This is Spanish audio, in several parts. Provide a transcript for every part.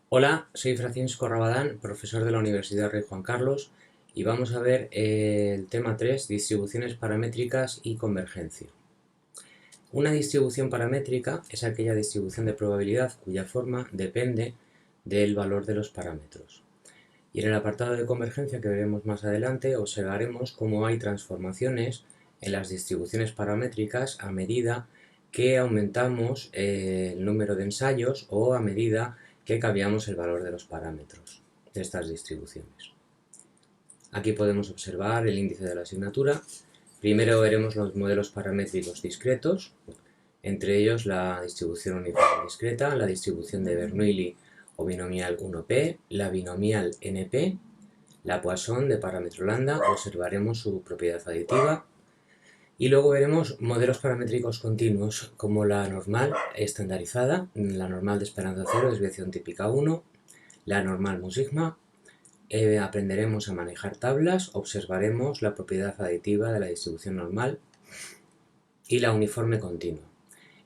Hola, soy Francisco Rabadán, profesor de la Universidad Rey Juan Carlos, y vamos a ver el tema 3, distribuciones paramétricas y convergencia. Una distribución paramétrica es aquella distribución de probabilidad cuya forma depende del valor de los parámetros. Y en el apartado de convergencia que veremos más adelante observaremos cómo hay transformaciones en las distribuciones paramétricas a medida que aumentamos el número de ensayos o a medida que cambiamos el valor de los parámetros de estas distribuciones. Aquí podemos observar el índice de la asignatura. Primero veremos los modelos paramétricos discretos, entre ellos la distribución uniforme discreta, la distribución de Bernoulli o binomial 1p, la binomial NP, la Poisson de parámetro lambda, observaremos su propiedad aditiva, y luego veremos modelos paramétricos continuos como la normal estandarizada, la normal de esperanza 0, desviación típica 1, la normal mu sigma. Aprenderemos a manejar tablas, observaremos la propiedad aditiva de la distribución normal y la uniforme continua.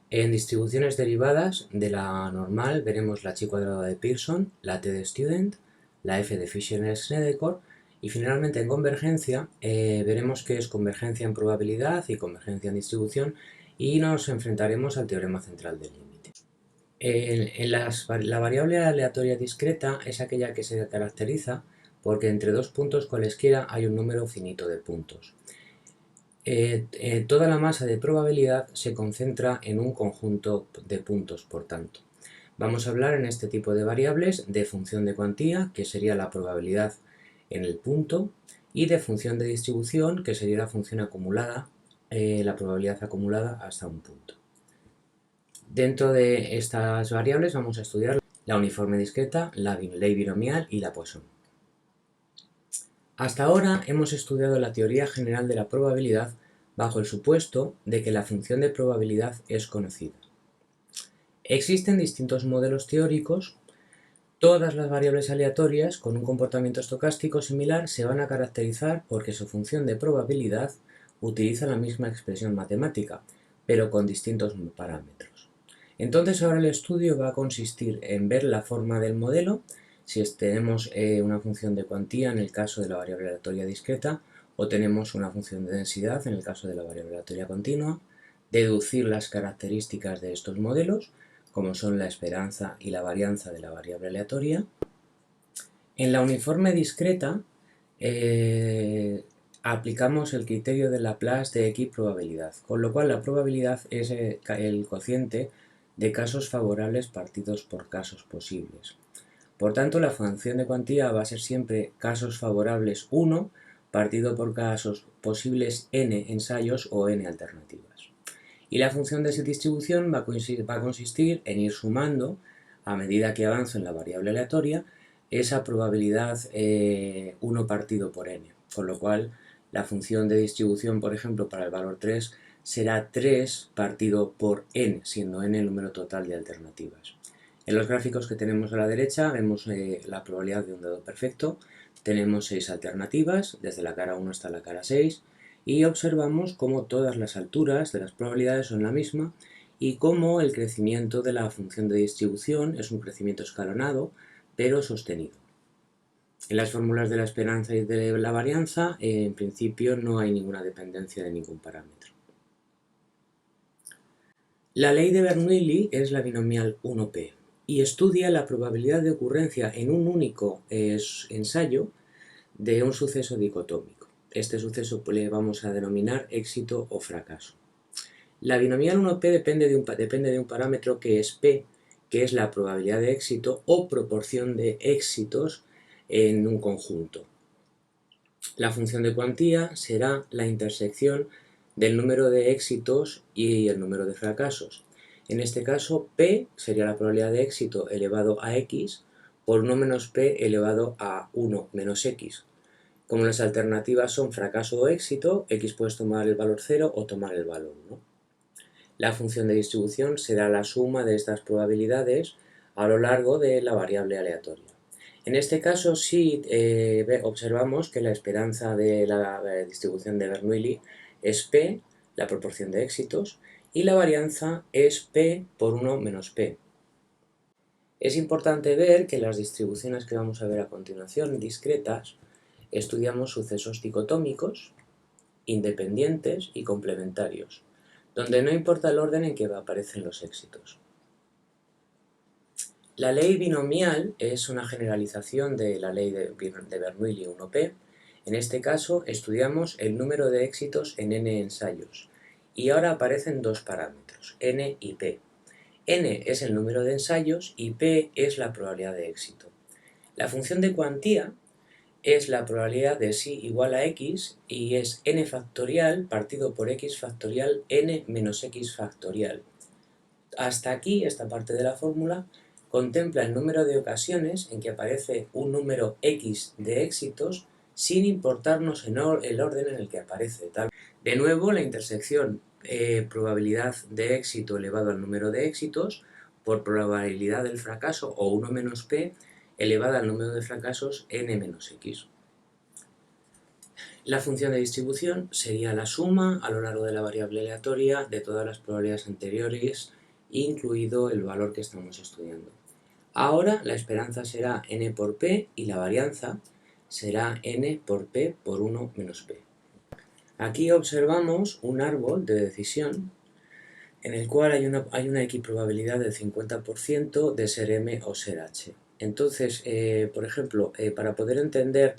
En distribuciones derivadas de la normal veremos la chi cuadrada de Pearson, la t de Student, la f de Fisher-Snedeker, y finalmente en convergencia veremos qué es convergencia en probabilidad y convergencia en distribución, y nos enfrentaremos al teorema central del límite. La variable aleatoria discreta es aquella que se caracteriza porque entre dos puntos cualesquiera hay un número finito de puntos. Toda la masa de probabilidad se concentra en un conjunto de puntos, por tanto. Vamos a hablar en este tipo de variables de función de cuantía, que sería la probabilidad en el punto, y de función de distribución, que sería la función acumulada, la probabilidad acumulada hasta un punto. Dentro de estas variables vamos a estudiar la uniforme discreta, la ley binomial y la Poisson. Hasta ahora hemos estudiado la teoría general de la probabilidad bajo el supuesto de que la función de probabilidad es conocida. Existen distintos modelos teóricos. Todas las variables aleatorias con un comportamiento estocástico similar se van a caracterizar porque su función de probabilidad utiliza la misma expresión matemática, pero con distintos parámetros. Entonces ahora el estudio va a consistir en ver la forma del modelo, si tenemos una función de cuantía en el caso de la variable aleatoria discreta, o tenemos una función de densidad en el caso de la variable aleatoria continua, deducir las características de estos modelos, como son la esperanza y la varianza de la variable aleatoria. En la uniforme discreta aplicamos el criterio de Laplace de X probabilidad, con lo cual la probabilidad es el cociente de casos favorables partidos por casos posibles. Por tanto, la función de cuantía va a ser siempre casos favorables 1 partido por casos posibles n ensayos o n alternativas. Y la función de distribución va a consistir en ir sumando, a medida que avanzo en la variable aleatoria, esa probabilidad 1 partido por n. Con lo cual, la función de distribución, por ejemplo, para el valor 3, será 3 partido por n, siendo n el número total de alternativas. En los gráficos que tenemos a la derecha vemos la probabilidad de un dado perfecto. Tenemos 6 alternativas, desde la cara 1 hasta la cara 6, y observamos cómo todas las alturas de las probabilidades son la misma y cómo el crecimiento de la función de distribución es un crecimiento escalonado, pero sostenido. En las fórmulas de la esperanza y de la varianza, en principio no hay ninguna dependencia de ningún parámetro. La ley de Bernoulli es la binomial 1p y estudia la probabilidad de ocurrencia en un único ensayo de un suceso dicotómico. Este suceso le vamos a denominar éxito o fracaso. La binomial 1p depende de un parámetro que es p, que es la probabilidad de éxito o proporción de éxitos en un conjunto. La función de cuantía será la intersección del número de éxitos y el número de fracasos. En este caso, p sería la probabilidad de éxito elevado a x por 1 menos p elevado a 1 menos x. Como las alternativas son fracaso o éxito, x puedes tomar el valor 0 o tomar el valor 1. La función de distribución será la suma de estas probabilidades a lo largo de la variable aleatoria. En este caso sí observamos que la esperanza de la distribución de Bernoulli es p, la proporción de éxitos, y la varianza es p por 1 menos p. Es importante ver que las distribuciones que vamos a ver a continuación, discretas, estudiamos sucesos dicotómicos, independientes y complementarios, donde no importa el orden en que aparecen los éxitos. La ley binomial es una generalización de la ley de Bernoulli 1P. En este caso estudiamos el número de éxitos en n ensayos y ahora aparecen dos parámetros, n y p. N es el número de ensayos y p es la probabilidad de éxito. La función de cuantía es la probabilidad de si igual a x y es n factorial partido por x factorial n menos x factorial. Hasta aquí, esta parte de la fórmula contempla el número de ocasiones en que aparece un número x de éxitos sin importarnos el orden en el que aparece. De nuevo, la intersección probabilidad de éxito elevado al número de éxitos por probabilidad del fracaso o 1 menos p elevada al número de fracasos n menos x. La función de distribución sería la suma a lo largo de la variable aleatoria de todas las probabilidades anteriores, incluido el valor que estamos estudiando. Ahora la esperanza será n por p y la varianza será n por p por 1 menos p. Aquí observamos un árbol de decisión en el cual hay una equiprobabilidad del 50% de ser m o ser h. Entonces, por ejemplo, para poder entender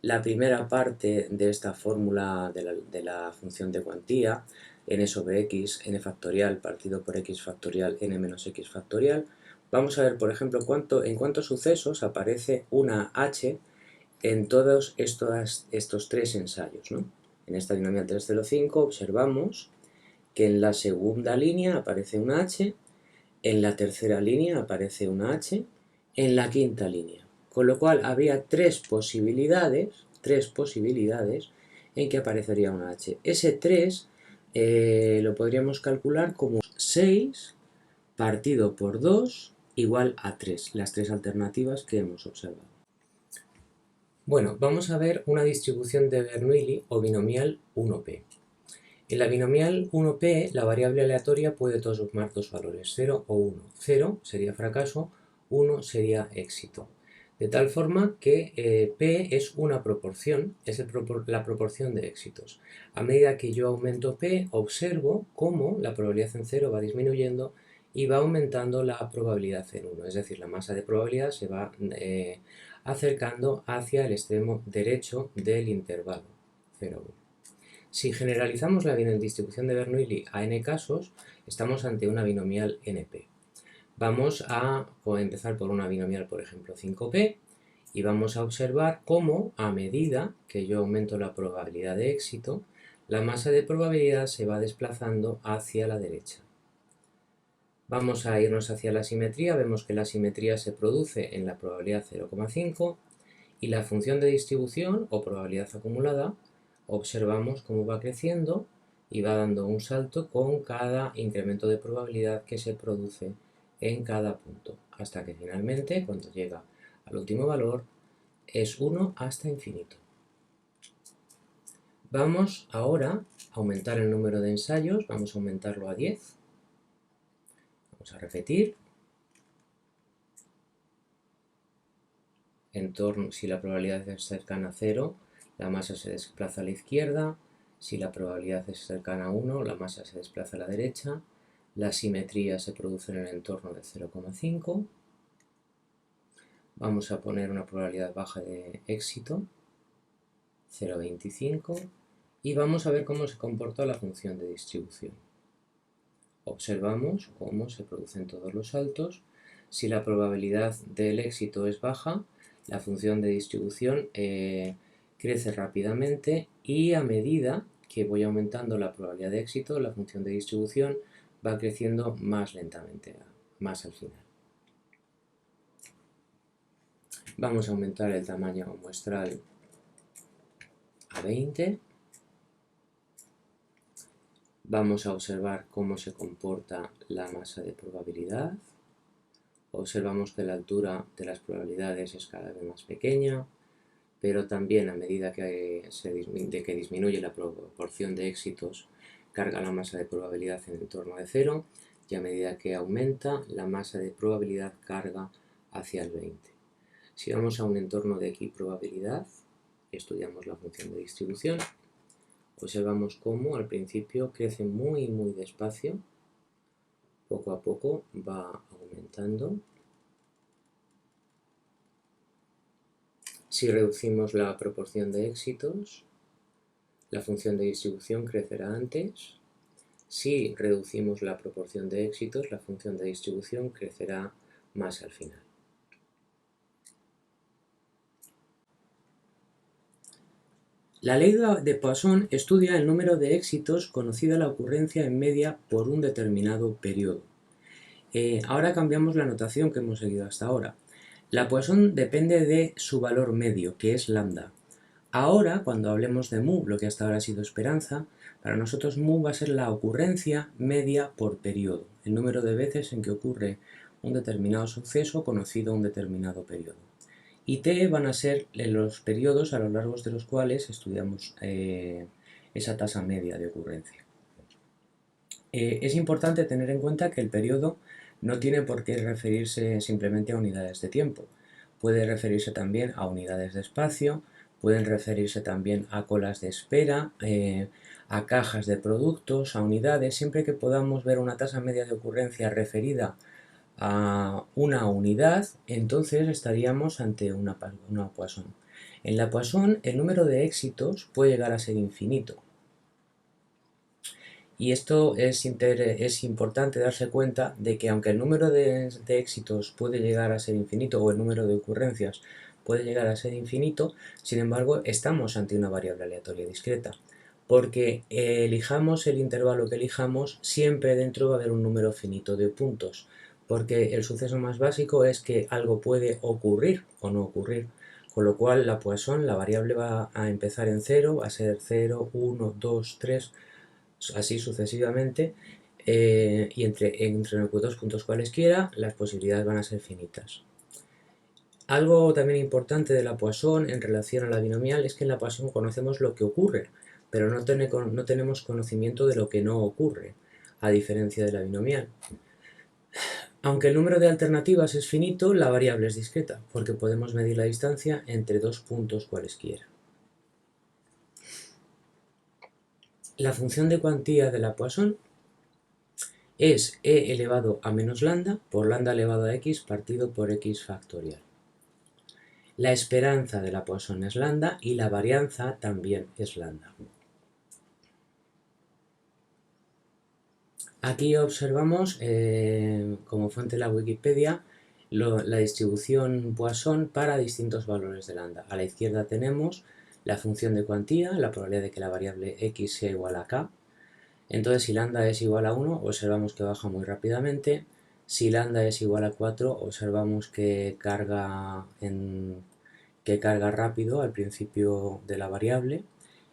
la primera parte de esta fórmula de la función de cuantía, n sobre x, n factorial partido por x factorial, n menos x factorial, vamos a ver, por ejemplo, en cuántos sucesos aparece una h en todos estos tres ensayos, ¿no? En esta binomial 305 observamos que en la segunda línea aparece una h, en la tercera línea aparece una h, en la quinta línea. Con lo cual habría tres posibilidades en que aparecería una h. Ese 3 lo podríamos calcular como 6 partido por 2 igual a 3, las tres alternativas que hemos observado. Bueno, vamos a ver una distribución de Bernoulli o binomial 1p. En la binomial 1p, la variable aleatoria puede tomar dos valores, 0 o 1. 0 sería fracaso, 1 sería éxito. De tal forma que p es una proporción, es la proporción de éxitos. A medida que yo aumento p, observo cómo la probabilidad en 0 va disminuyendo y va aumentando la probabilidad en 1. Es decir, la masa de probabilidad se va acercando hacia el extremo derecho del intervalo 0, 1. Si generalizamos la distribución de Bernoulli a n casos, estamos ante una binomial np. Vamos a empezar por una binomial, por ejemplo, 5p, y vamos a observar cómo, a medida que yo aumento la probabilidad de éxito, la masa de probabilidad se va desplazando hacia la derecha. Vamos a irnos hacia la simetría, vemos que la simetría se produce en la probabilidad 0,5 y la función de distribución o probabilidad acumulada observamos cómo va creciendo y va dando un salto con cada incremento de probabilidad que se produce en cada punto, hasta que finalmente, cuando llega al último valor, es 1 hasta infinito. Vamos ahora a aumentar el número de ensayos, vamos a aumentarlo a 10. Vamos a repetir. Si la probabilidad es cercana a 0, la masa se desplaza a la izquierda. Si la probabilidad es cercana a 1, la masa se desplaza a la derecha. La simetría se produce en el entorno de 0,5. Vamos a poner una probabilidad baja de éxito, 0,25. Y vamos a ver cómo se comporta la función de distribución. Observamos cómo se producen todos los saltos. Si la probabilidad del éxito es baja, la función de distribución crece rápidamente y a medida que voy aumentando la probabilidad de éxito, la función de distribución va creciendo más lentamente, más al final. Vamos a aumentar el tamaño muestral a 20. Vamos a observar cómo se comporta la masa de probabilidad. Observamos que la altura de las probabilidades es cada vez más pequeña, pero también a medida que disminuye la proporción de éxitos, carga la masa de probabilidad en el entorno de 0, y a medida que aumenta, la masa de probabilidad carga hacia el 20. Si vamos a un entorno de equiprobabilidad y estudiamos la función de distribución, observamos cómo al principio crece muy despacio, poco a poco va aumentando. Si reducimos la proporción de éxitos, la función de distribución crecerá antes. Si reducimos la proporción de éxitos, la función de distribución crecerá más al final. La ley de Poisson estudia el número de éxitos conocida la ocurrencia en media por un determinado periodo. Ahora cambiamos la notación que hemos seguido hasta ahora. La Poisson depende de su valor medio, que es lambda. Ahora, cuando hablemos de mu, lo que hasta ahora ha sido esperanza, para nosotros mu va a ser la ocurrencia media por periodo, el número de veces en que ocurre un determinado suceso conocido un determinado periodo. Y t van a ser los periodos a lo largo de los cuales estudiamos esa tasa media de ocurrencia. Es importante tener en cuenta que el periodo no tiene por qué referirse simplemente a unidades de tiempo. Puede referirse también a unidades de espacio, pueden referirse también a colas de espera, a cajas de productos, a unidades. Siempre que podamos ver una tasa media de ocurrencia referida a una unidad, entonces estaríamos ante una Poisson. En la Poisson el número de éxitos puede llegar a ser infinito. Y esto es importante darse cuenta de que aunque el número de éxitos puede llegar a ser infinito o el número de ocurrencias puede llegar a ser infinito, sin embargo estamos ante una variable aleatoria discreta. Porque elijamos el intervalo que elijamos, siempre dentro va a haber un número finito de puntos. Porque el suceso más básico es que algo puede ocurrir o no ocurrir. Con lo cual la Poisson, la variable va a empezar en 0, va a ser 0, 1, 2, 3... así sucesivamente, y entre dos puntos cualesquiera las posibilidades van a ser finitas. Algo también importante de la Poisson en relación a la binomial es que en la Poisson conocemos lo que ocurre, pero no tenemos conocimiento de lo que no ocurre, a diferencia de la binomial. Aunque el número de alternativas es finito, la variable es discreta, porque podemos medir la distancia entre dos puntos cualesquiera. La función de cuantía de la Poisson es e elevado a menos lambda por lambda elevado a x partido por x factorial. La esperanza de la Poisson es lambda y la varianza también es lambda. Aquí observamos, como fuente de la Wikipedia, la distribución Poisson para distintos valores de lambda. A la izquierda tenemos la función de cuantía, la probabilidad de que la variable x sea igual a k. Entonces, si lambda es igual a 1, observamos que baja muy rápidamente. Si lambda es igual a 4, observamos que carga rápido al principio de la variable.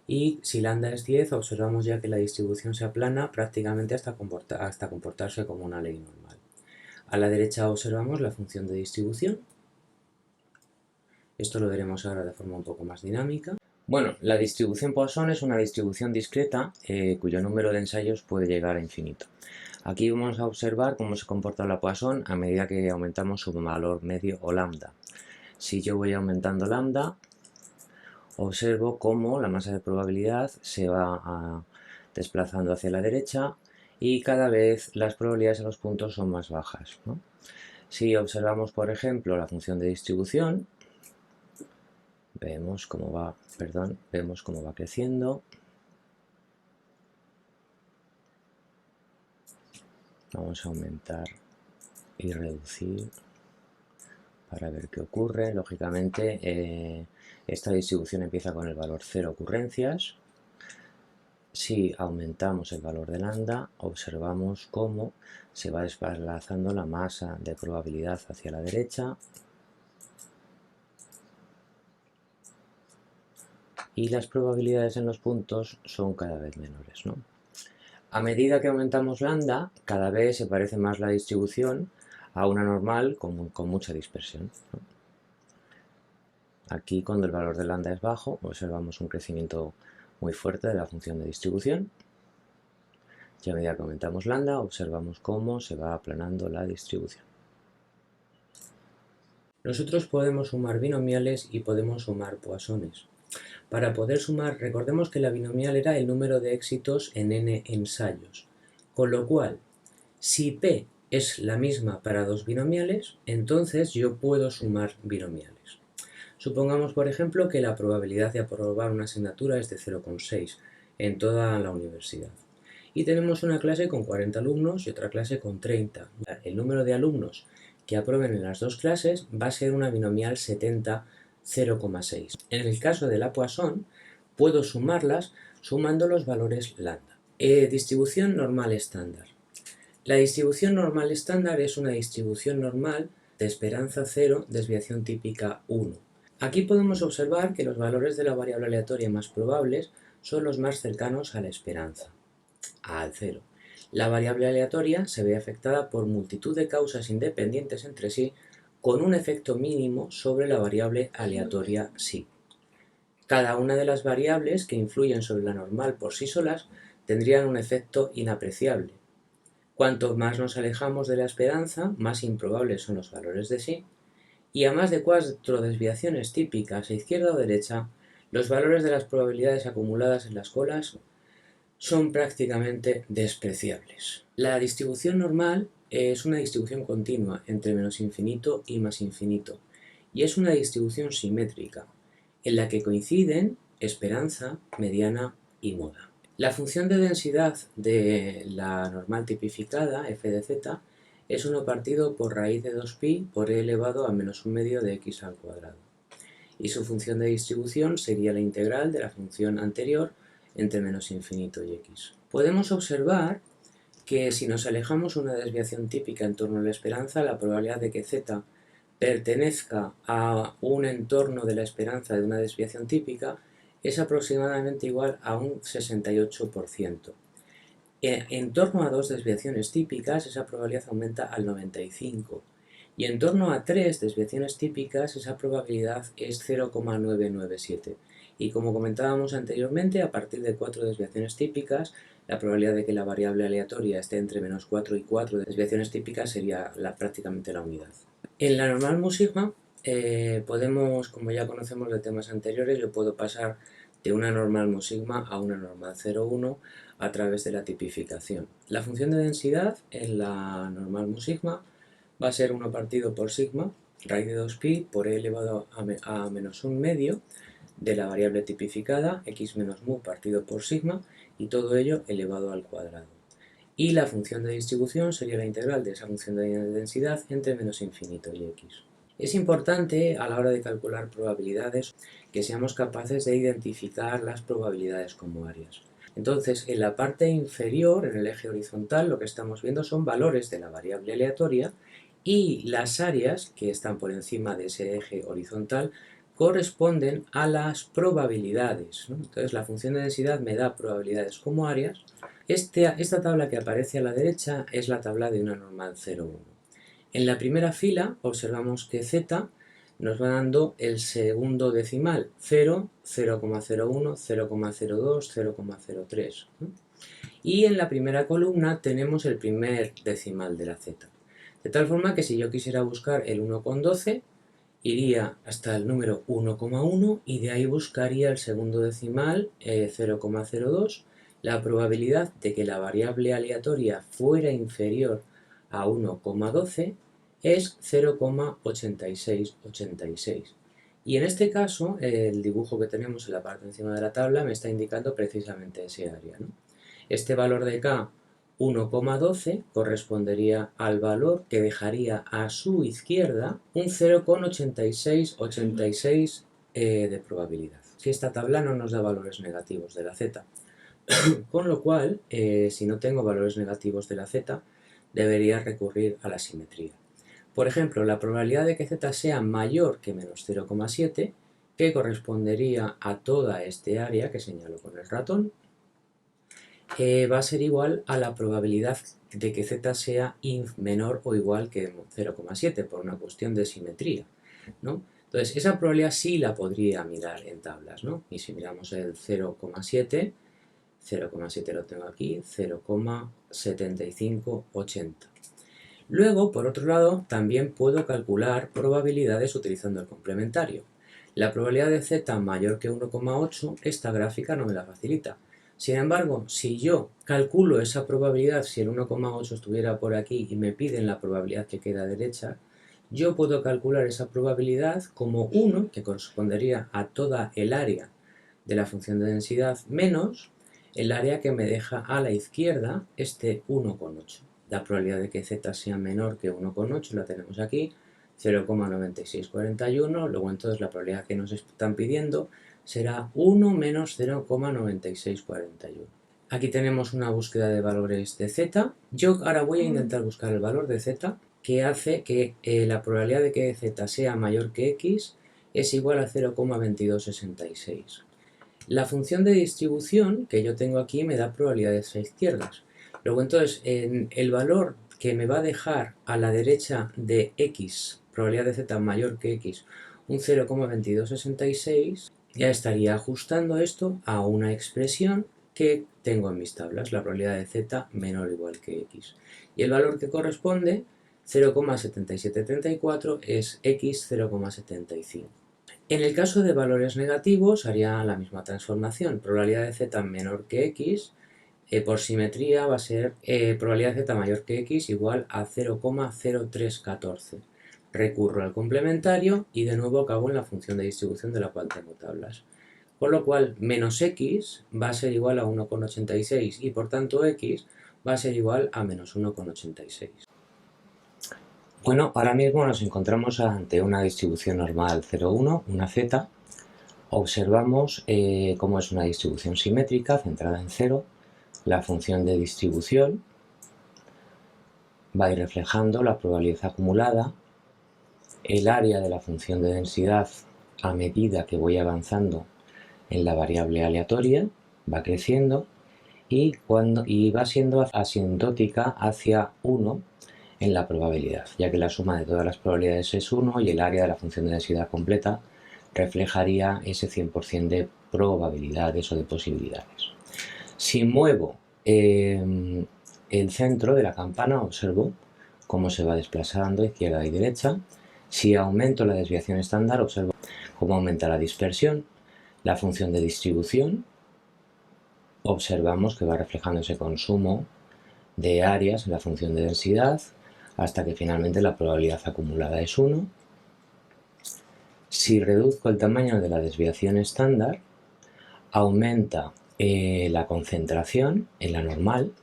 Y si lambda es 10, observamos ya que la distribución se aplana prácticamente hasta comportarse como una ley normal. A la derecha observamos la función de distribución. Esto lo veremos ahora de forma un poco más dinámica. Bueno, la distribución Poisson es una distribución discreta cuyo número de ensayos puede llegar a infinito. Aquí vamos a observar cómo se comporta la Poisson a medida que aumentamos su valor medio o lambda. Si yo voy aumentando lambda, observo cómo la masa de probabilidad se va desplazando hacia la derecha y cada vez las probabilidades en los puntos son más bajas, ¿no? Si observamos, por ejemplo, la función de distribución, vemos cómo va creciendo. Vamos a aumentar y reducir para ver qué ocurre. Lógicamente, esta distribución empieza con el valor 0 ocurrencias. Si aumentamos el valor de lambda, observamos cómo se va desplazando la masa de probabilidad hacia la derecha y las probabilidades en los puntos son cada vez menores, ¿no? A medida que aumentamos lambda, cada vez se parece más la distribución a una normal con mucha dispersión, ¿no? Aquí, cuando el valor de lambda es bajo, observamos un crecimiento muy fuerte de la función de distribución. Y a medida que aumentamos lambda, observamos cómo se va aplanando la distribución. Nosotros podemos sumar binomiales y podemos sumar poissones. Para poder sumar, recordemos que la binomial era el número de éxitos en n ensayos, con lo cual, si P es la misma para dos binomiales, entonces yo puedo sumar binomiales. Supongamos, por ejemplo, que la probabilidad de aprobar una asignatura es de 0,6 en toda la universidad. Y tenemos una clase con 40 alumnos y otra clase con 30. El número de alumnos que aprueben en las dos clases va a ser una binomial 70, 0,6. En el caso de la Poisson, puedo sumarlas sumando los valores lambda. Distribución normal estándar. La distribución normal estándar es una distribución normal de esperanza 0, desviación típica 1. Aquí podemos observar que los valores de la variable aleatoria más probables son los más cercanos a la esperanza, al 0. La variable aleatoria se ve afectada por multitud de causas independientes entre sí con un efecto mínimo sobre la variable aleatoria sí. Cada una de las variables que influyen sobre la normal por sí solas tendrían un efecto inapreciable. Cuanto más nos alejamos de la esperanza, más improbables son los valores de sí, y a más de 4 desviaciones típicas a izquierda o derecha, los valores de las probabilidades acumuladas en las colas son prácticamente despreciables. La distribución normal es una distribución continua entre menos infinito y más infinito, y es una distribución simétrica, en la que coinciden esperanza, mediana y moda. La función de densidad de la normal tipificada, f de z, es 1 partido por raíz de 2pi por e elevado a menos 1/2 de x al cuadrado. Y su función de distribución sería la integral de la función anterior entre menos infinito y x. Podemos observar que si nos alejamos una desviación típica en torno a la esperanza, la probabilidad de que z pertenezca a un entorno de la esperanza de una desviación típica es aproximadamente igual a un 68%. En torno a 2 desviaciones típicas esa probabilidad aumenta al 95%. Y en torno a 3 desviaciones típicas esa probabilidad es 0,997. Y como comentábamos anteriormente, a partir de 4 desviaciones típicas, la probabilidad de que la variable aleatoria esté entre menos 4 y 4 desviaciones típicas sería prácticamente la unidad. En la normal mu-sigma podemos, como ya conocemos de temas anteriores, yo puedo pasar de una normal mu-sigma a una normal 0,1 a través de la tipificación. La función de densidad en la normal mu-sigma va a ser 1 partido por sigma, raíz de 2pi por e elevado a menos 1/2 de la variable tipificada, x menos mu partido por sigma, y todo ello elevado al cuadrado. Y la función de distribución sería la integral de esa función de densidad entre menos infinito y x. Es importante a la hora de calcular probabilidades que seamos capaces de identificar las probabilidades como áreas. Entonces, en la parte inferior, en el eje horizontal, lo que estamos viendo son valores de la variable aleatoria y las áreas que están por encima de ese eje horizontal corresponden a las probabilidades, ¿no? Entonces, la función de densidad me da probabilidades como áreas. Esta tabla que aparece a la derecha es la tabla de una normal 0,1. En la primera fila observamos que z nos va dando el segundo decimal, 0, 0,01, 0,02, 0,03. Y en la primera columna tenemos el primer decimal de la z. De tal forma que si yo quisiera buscar el 1,12, iría hasta el número 1,1 y de ahí buscaría el segundo decimal, 0,02, la probabilidad de que la variable aleatoria fuera inferior a 1,12 es 0,8686. Y en este caso, el dibujo que tenemos en la parte de encima de la tabla me está indicando precisamente ese área, ¿no? Este valor de K, 1,12, correspondería al valor que dejaría a su izquierda un 0,8686 de probabilidad. Que esta tabla no nos da valores negativos de la z, con lo cual, si no tengo valores negativos de la z, debería recurrir a la simetría. Por ejemplo, la probabilidad de que z sea mayor que menos 0,7, que correspondería a toda este área que señalo con el ratón, va a ser igual a la probabilidad de que z sea menor o igual que 0,7 por una cuestión de simetría, ¿no? Entonces, esa probabilidad sí la podría mirar en tablas, ¿no? Y si miramos el 0,7, 0,7 lo tengo aquí, 0,7580. Luego, por otro lado, también puedo calcular probabilidades utilizando el complementario. La probabilidad de z mayor que 1,8, esta gráfica no me la facilita. Sin embargo, si yo calculo esa probabilidad, si el 1,8 estuviera por aquí y me piden la probabilidad que queda a derecha, yo puedo calcular esa probabilidad como 1, que correspondería a toda el área de la función de densidad, menos el área que me deja a la izquierda este 1,8. La probabilidad de que z sea menor que 1,8 la tenemos aquí, 0,9641, luego entonces la probabilidad que nos están pidiendo será 1 menos 0,9641. Aquí tenemos una búsqueda de valores de z. Yo ahora voy a intentar buscar el valor de z, que hace que la probabilidad de que z sea mayor que x es igual a 0,2266. La función de distribución que yo tengo aquí me da probabilidades a izquierdas. Luego entonces, el valor que me va a dejar a la derecha de x, probabilidad de z mayor que x, un 0,2266, ya estaría ajustando esto a una expresión que tengo en mis tablas, la probabilidad de z menor o igual que x. Y el valor que corresponde, 0,7734, es x 0,75. En el caso de valores negativos haría la misma transformación, probabilidad de z menor que x, por simetría va a ser probabilidad de z mayor que x igual a 0,0314. Recurro al complementario y de nuevo acabo en la función de distribución de la cual tengo tablas. Con lo cual, menos x va a ser igual a 1,86 y por tanto x va a ser igual a menos 1,86. Bueno, ahora mismo nos encontramos ante una distribución normal 0,1, una z. Observamos cómo es una distribución simétrica centrada en 0. La función de distribución va a ir reflejando la probabilidad acumulada, el área de la función de densidad a medida que voy avanzando en la variable aleatoria, va creciendo y va siendo asintótica hacia 1 en la probabilidad, ya que la suma de todas las probabilidades es 1 y el área de la función de densidad completa reflejaría ese 100% de probabilidades o de posibilidades. Si muevo el centro de la campana, observo cómo se va desplazando izquierda y derecha. Si aumento la desviación estándar, observo cómo aumenta la dispersión. La función de distribución, observamos que va reflejando ese consumo de áreas en la función de densidad hasta que finalmente la probabilidad acumulada es 1. Si reduzco el tamaño de la desviación estándar, aumenta la concentración en la normal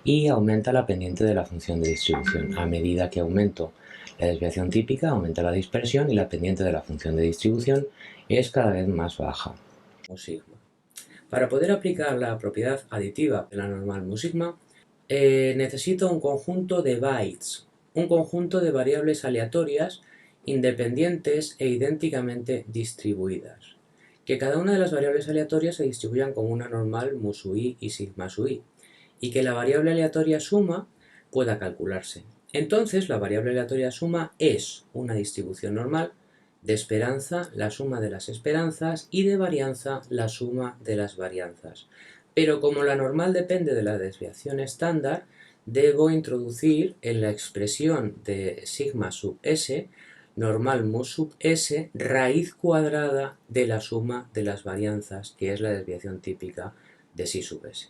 y aumenta la pendiente de la función de distribución. A medida que aumento la desviación típica, aumenta la dispersión y la pendiente de la función de distribución es cada vez más baja. O sigma. Para poder aplicar la propiedad aditiva de la normal mu sigma, necesito un conjunto de bytes, un conjunto de variables aleatorias independientes e idénticamente distribuidas. Que cada una de las variables aleatorias se distribuyan como una normal mu sub i y sigma sub i, y que la variable aleatoria suma pueda calcularse. Entonces, la variable aleatoria suma es una distribución normal, de esperanza la suma de las esperanzas y de varianza la suma de las varianzas. Pero como la normal depende de la desviación estándar, debo introducir en la expresión de sigma sub s, normal mu sub s, raíz cuadrada de la suma de las varianzas, que es la desviación típica de si sub s.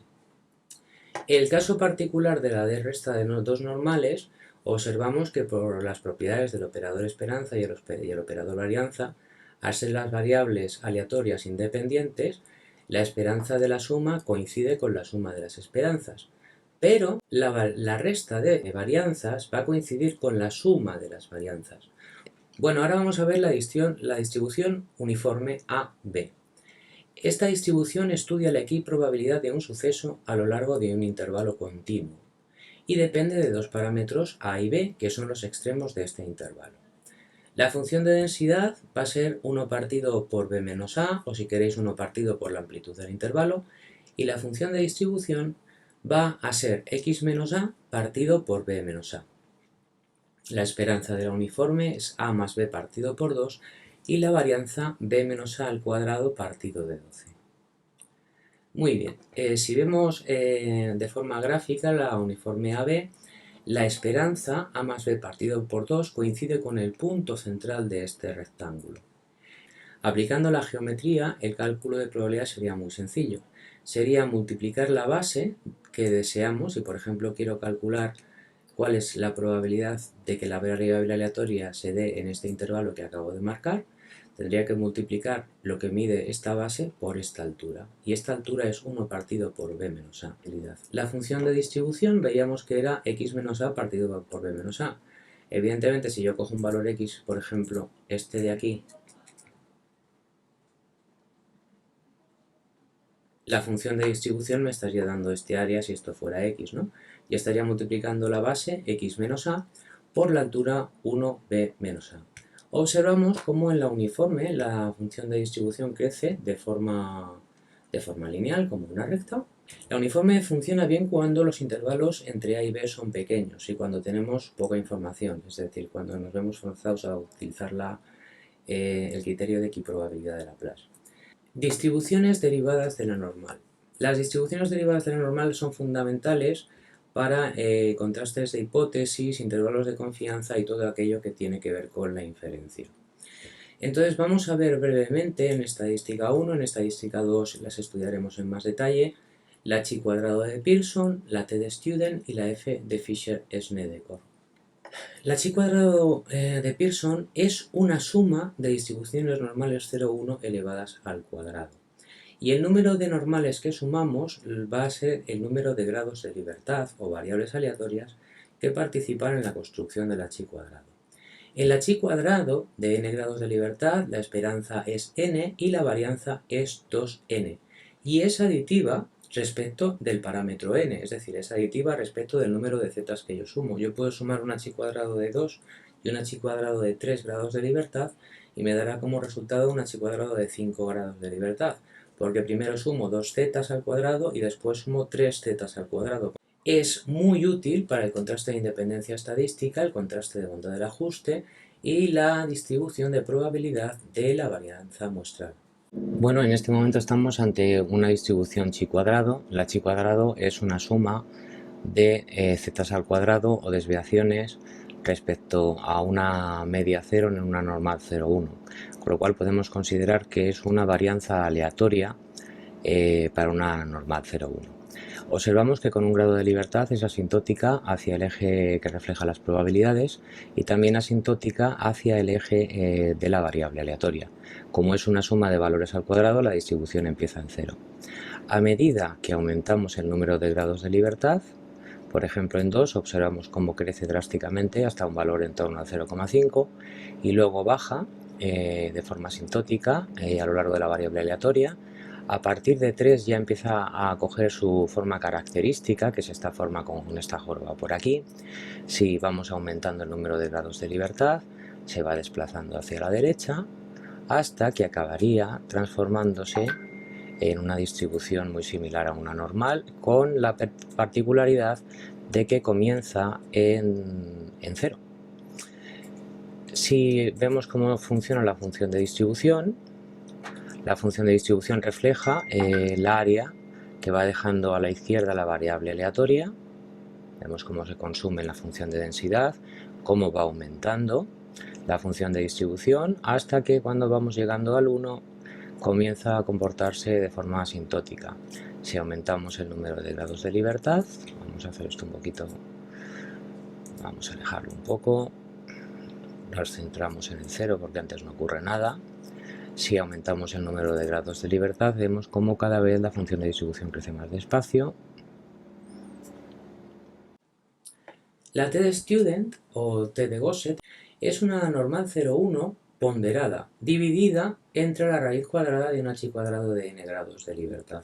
En el caso particular de la d-resta de dos normales, observamos que por las propiedades del operador esperanza y el operador varianza, al ser las variables aleatorias independientes, la esperanza de la suma coincide con la suma de las esperanzas, pero la resta de varianzas va a coincidir con la suma de las varianzas. Bueno, ahora vamos a ver la distribución uniforme A-B. Esta distribución estudia la equiprobabilidad de un suceso a lo largo de un intervalo continuo y depende de dos parámetros A y B, que son los extremos de este intervalo. La función de densidad va a ser 1 partido por B menos A, o si queréis 1 partido por la amplitud del intervalo, y la función de distribución va a ser x menos A partido por B menos A. La esperanza de la uniforme es A más B partido por 2 y la varianza B menos A al cuadrado partido de 12. Muy bien, si vemos de forma gráfica la uniforme AB, La esperanza A más B partido por 2 coincide con el punto central de este rectángulo. Aplicando la geometría, el cálculo de probabilidad sería muy sencillo. Sería multiplicar la base que deseamos, y por ejemplo quiero calcular cuál es la probabilidad de que la variable aleatoria se dé en este intervalo que acabo de marcar, tendría que multiplicar lo que mide esta base por esta altura. Y esta altura es 1 partido por b menos a. La función de distribución veíamos que era x menos a partido por b menos a. Evidentemente, si yo cojo un valor x, por ejemplo, este de aquí, la función de distribución me estaría dando este área si esto fuera x, ¿no? Y estaría multiplicando la base x menos a por la altura 1b menos a. Observamos cómo en la uniforme la función de distribución crece de forma lineal, como una recta. La uniforme funciona bien cuando los intervalos entre a y b son pequeños y cuando tenemos poca información, es decir, cuando nos vemos forzados a utilizar el criterio de equiprobabilidad de Laplace. Distribuciones derivadas de la normal. Las distribuciones derivadas de la normal son fundamentales para contrastes de hipótesis, intervalos de confianza y todo aquello que tiene que ver con la inferencia. Entonces vamos a ver brevemente en estadística 1, en estadística 2 las estudiaremos en más detalle, la chi cuadrado de Pearson, la t de Student y la f de Fisher-Snedeker. La chi cuadrado de Pearson es una suma de distribuciones normales 0,1 elevadas al cuadrado. Y el número de normales que sumamos va a ser el número de grados de libertad o variables aleatorias que participan en la construcción de la chi cuadrado. En la chi cuadrado de n grados de libertad, la esperanza es n y la varianza es 2n. Y es aditiva respecto del parámetro n, es decir, es aditiva respecto del número de zetas que yo sumo. Yo puedo sumar una chi cuadrado de 2 y una chi cuadrado de 3 grados de libertad y me dará como resultado una chi cuadrado de 5 grados de libertad, porque primero sumo 2 zetas al cuadrado y después sumo 3 zetas al cuadrado. Es muy útil para el contraste de independencia estadística, el contraste de bondad del ajuste y la distribución de probabilidad de la varianza muestral. Bueno, en este momento estamos ante una distribución chi cuadrado. La chi cuadrado es una suma de zetas al cuadrado o desviaciones respecto a una media 0 en una normal 0,1, con lo cual podemos considerar que es una varianza aleatoria para una normal 0,1. Observamos que con un grado de libertad es asintótica hacia el eje que refleja las probabilidades y también asintótica hacia el eje de la variable aleatoria. Como es una suma de valores al cuadrado, la distribución empieza en 0. A medida que aumentamos el número de grados de libertad, por ejemplo en 2, observamos cómo crece drásticamente hasta un valor en torno al 0,5 y luego baja de forma asintótica a lo largo de la variable aleatoria. A partir de 3 ya empieza a coger su forma característica, que es esta forma con esta joroba por aquí. Si vamos aumentando el número de grados de libertad, se va desplazando hacia la derecha hasta que acabaría transformándose en una distribución muy similar a una normal, con la particularidad de que comienza en 0. Si vemos cómo funciona la función de distribución refleja el área que va dejando a la izquierda la variable aleatoria. Vemos cómo se consume en la función de densidad, cómo va aumentando la función de distribución hasta que cuando vamos llegando al 1 comienza a comportarse de forma asintótica. Si aumentamos el número de grados de libertad, vamos a hacer esto un poquito, vamos a alejarlo un poco, nos centramos en el 0 porque antes no ocurre nada. Si aumentamos el número de grados de libertad, vemos cómo cada vez la función de distribución crece más despacio. La t de Student, o t de Gosset, es una normal 0,1 ponderada, dividida entre la raíz cuadrada de una chi cuadrado de n grados de libertad.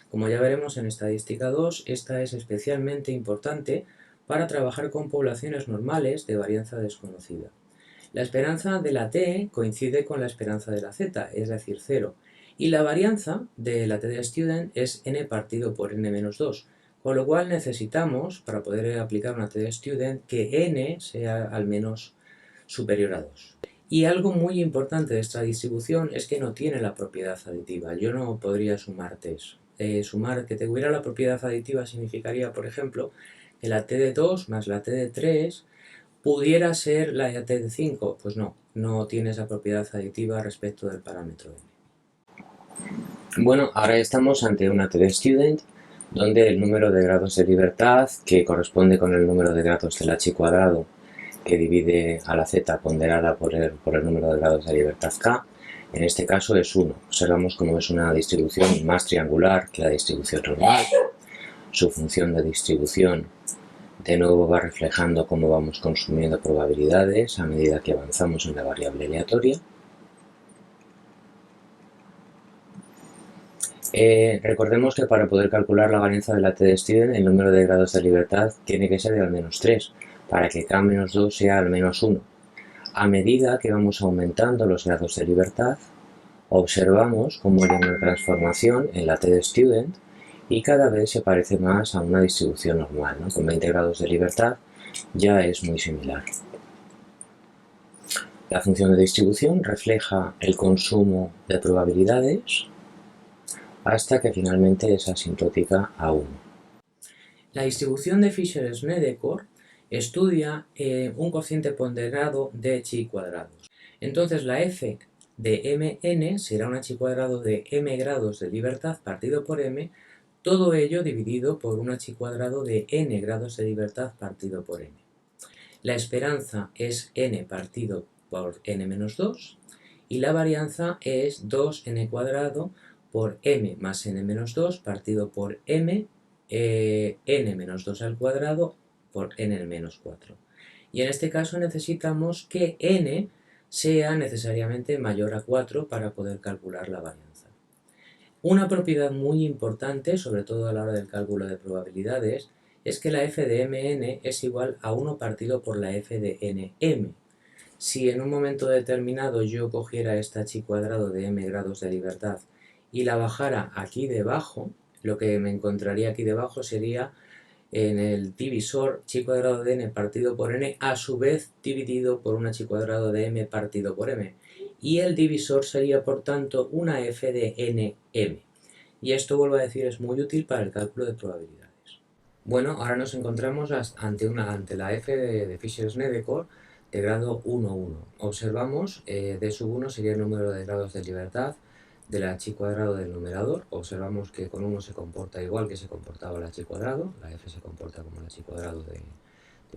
Como ya veremos en estadística 2, esta es especialmente importante para trabajar con poblaciones normales de varianza desconocida. La esperanza de la t coincide con la esperanza de la z, es decir, 0, y la varianza de la t de Student es n partido por n menos 2, con lo cual necesitamos, para poder aplicar una t de Student, que n sea al menos superior a 2. Y algo muy importante de esta distribución es que no tiene la propiedad aditiva. Yo no podría sumar t's. Sumar que tuviera la propiedad aditiva significaría, por ejemplo, que la t de 2 más la t de 3 pudiera ser la t de 5. Pues no, no tiene esa propiedad aditiva respecto del parámetro n. Bueno, ahora estamos ante una t de student, donde el número de grados de libertad, que corresponde con el número de grados del h cuadrado, que divide a la z ponderada por el número de grados de libertad k, en este caso es 1. Observamos cómo es una distribución más triangular que la distribución normal. Su función de distribución de nuevo va reflejando cómo vamos consumiendo probabilidades a medida que avanzamos en la variable aleatoria. Recordemos que para poder calcular la varianza de la t de student, el número de grados de libertad tiene que ser de al menos 3, para que k-2 sea al menos 1. A medida que vamos aumentando los grados de libertad, observamos cómo hay una transformación en la t de student y cada vez se parece más a una distribución normal, ¿no? Con 20 grados de libertad ya es muy similar. La función de distribución refleja el consumo de probabilidades hasta que finalmente es asintótica a 1. La distribución de Fisher-Snedeker estudia un cociente ponderado de chi cuadrados. Entonces la f de mn será un h cuadrado de m grados de libertad partido por m, todo ello dividido por un h cuadrado de n grados de libertad partido por m. La esperanza es n partido por n menos 2 y la varianza es 2n cuadrado por m más n menos 2 partido por m, n menos 2 al cuadrado por n menos 4. Y en este caso necesitamos que n sea necesariamente mayor a 4 para poder calcular la varianza. Una propiedad muy importante, sobre todo a la hora del cálculo de probabilidades, es que la f de mn es igual a 1 partido por la f de nm. Si en un momento determinado yo cogiera esta chi cuadrado de m grados de libertad y la bajara aquí debajo, lo que me encontraría aquí debajo sería en el divisor chi cuadrado de n partido por n, a su vez dividido por una chi cuadrado de m partido por m. Y el divisor sería, por tanto, una f de nm. Y esto, vuelvo a decir, es muy útil para el cálculo de probabilidades. Bueno, ahora nos encontramos ante la f de Fisher-Snedeker de grado 1, 1. Observamos, d sub 1 sería el número de grados de libertad de la chi cuadrado del numerador. Observamos que con 1 se comporta igual que se comportaba la chi cuadrado, la f se comporta como la chi cuadrado de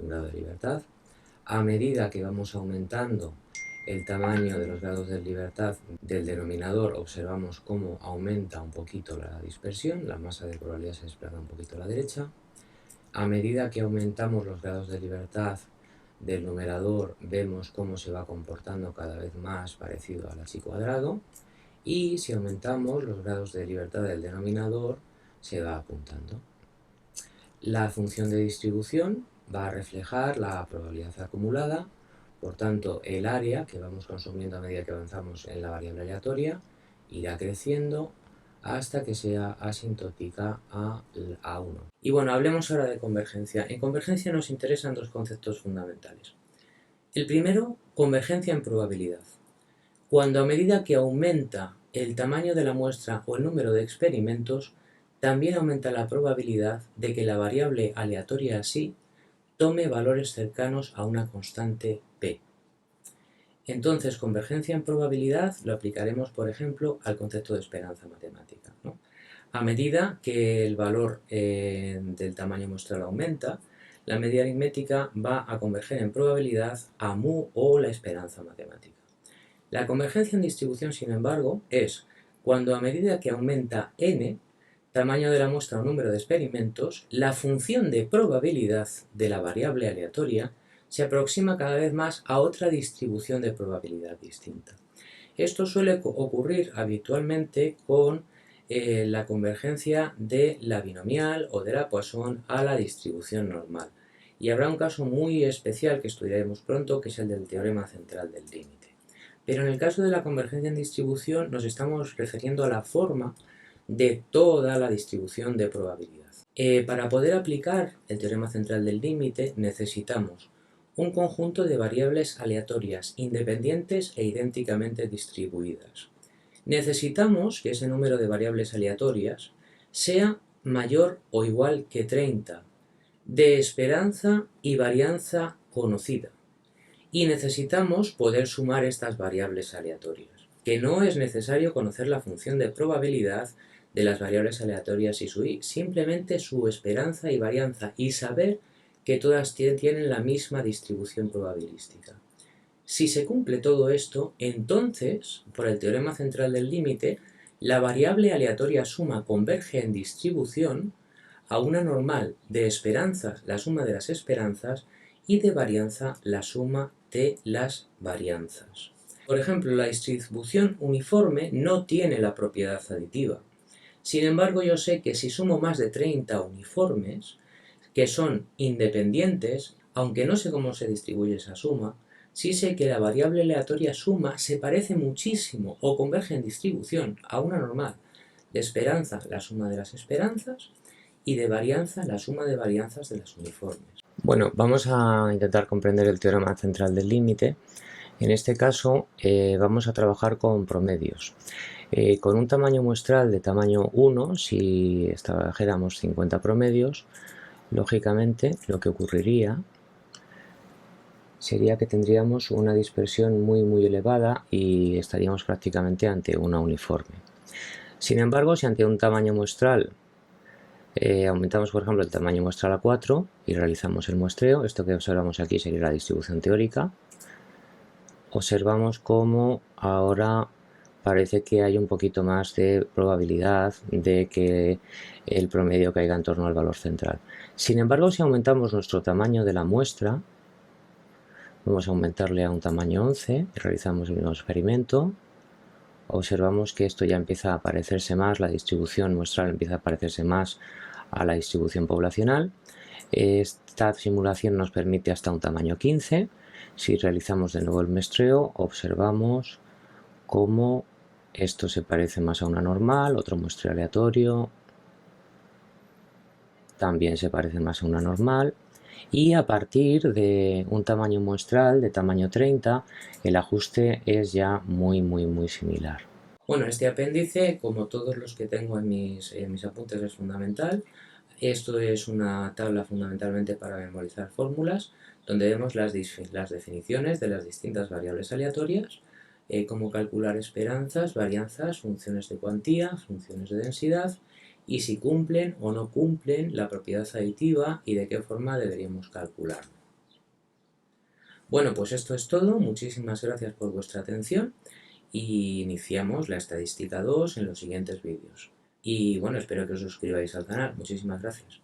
un grado de libertad. A medida que vamos aumentando el tamaño de los grados de libertad del denominador, observamos cómo aumenta un poquito la dispersión, la masa de probabilidad se desplaza un poquito a la derecha. A medida que aumentamos los grados de libertad del numerador, vemos cómo se va comportando cada vez más parecido a la chi cuadrado. Y si aumentamos los grados de libertad del denominador, se va apuntando. La función de distribución va a reflejar la probabilidad acumulada, por tanto el área que vamos consumiendo a medida que avanzamos en la variable aleatoria irá creciendo hasta que sea asintótica a 1. Y bueno, hablemos ahora de convergencia. En convergencia nos interesan dos conceptos fundamentales. El primero, convergencia en probabilidad. Cuando a medida que aumenta el tamaño de la muestra o el número de experimentos, también aumenta la probabilidad de que la variable aleatoria así tome valores cercanos a una constante p. Entonces, convergencia en probabilidad lo aplicaremos, por ejemplo, al concepto de esperanza matemática, ¿no? A medida que el valor del tamaño muestral aumenta, la medida aritmética va a converger en probabilidad a mu o la esperanza matemática. La convergencia en distribución, sin embargo, es cuando a medida que aumenta n, tamaño de la muestra o número de experimentos, la función de probabilidad de la variable aleatoria se aproxima cada vez más a otra distribución de probabilidad distinta. Esto suele ocurrir habitualmente con la convergencia de la binomial o de la Poisson a la distribución normal. Y habrá un caso muy especial que estudiaremos pronto, que es el del teorema central del límite. Pero en el caso de la convergencia en distribución nos estamos refiriendo a la forma de toda la distribución de probabilidad. Para poder aplicar el teorema central del límite necesitamos un conjunto de variables aleatorias, independientes e idénticamente distribuidas. Necesitamos que ese número de variables aleatorias sea mayor o igual que 30, de esperanza y varianza conocida. Y necesitamos poder sumar estas variables aleatorias, que no es necesario conocer la función de probabilidad de las variables aleatorias y su i, simplemente su esperanza y varianza y saber que todas tienen la misma distribución probabilística. Si se cumple todo esto, entonces, por el teorema central del límite, la variable aleatoria suma converge en distribución a una normal de esperanzas, la suma de las esperanzas, y de varianza, la suma de las varianzas. Por ejemplo, la distribución uniforme no tiene la propiedad aditiva. Sin embargo, yo sé que si sumo más de 30 uniformes, que son independientes, aunque no sé cómo se distribuye esa suma, sí sé que la variable aleatoria suma se parece muchísimo o converge en distribución a una normal de esperanza, la suma de las esperanzas, y de varianza, la suma de varianzas de las uniformes. Bueno, vamos a intentar comprender el teorema central del límite. En este caso vamos a trabajar con promedios. Con un tamaño muestral de tamaño 1, si trabajáramos 50 promedios, lógicamente lo que ocurriría sería que tendríamos una dispersión muy elevada y estaríamos prácticamente ante una uniforme. Sin embargo, si ante un tamaño muestral aumentamos, por ejemplo, el tamaño muestral a 4 y realizamos el muestreo, esto que observamos aquí sería la distribución teórica, observamos cómo ahora parece que hay un poquito más de probabilidad de que el promedio caiga en torno al valor central. Sin embargo, si aumentamos nuestro tamaño de la muestra, vamos a aumentarle a un tamaño 11 y realizamos el mismo experimento, observamos que esto ya empieza a parecerse más, la distribución muestral empieza a parecerse más a la distribución poblacional. Esta simulación nos permite hasta un tamaño 15. Si realizamos de nuevo el muestreo, observamos cómo esto se parece más a una normal, otro muestreo aleatorio también se parece más a una normal, y a partir de un tamaño muestral de tamaño 30 el ajuste es ya muy similar. Bueno, este apéndice, como todos los que tengo en mis apuntes, es fundamental. Esto es una tabla fundamentalmente para memorizar fórmulas, donde vemos las definiciones de las distintas variables aleatorias, cómo calcular esperanzas, varianzas, funciones de cuantía, funciones de densidad, y si cumplen o no cumplen la propiedad aditiva y de qué forma deberíamos calcularlo. Bueno, pues esto es todo. Muchísimas gracias por vuestra atención y iniciamos la estadística 2 en los siguientes vídeos. Y bueno, espero que os suscribáis al canal. Muchísimas gracias.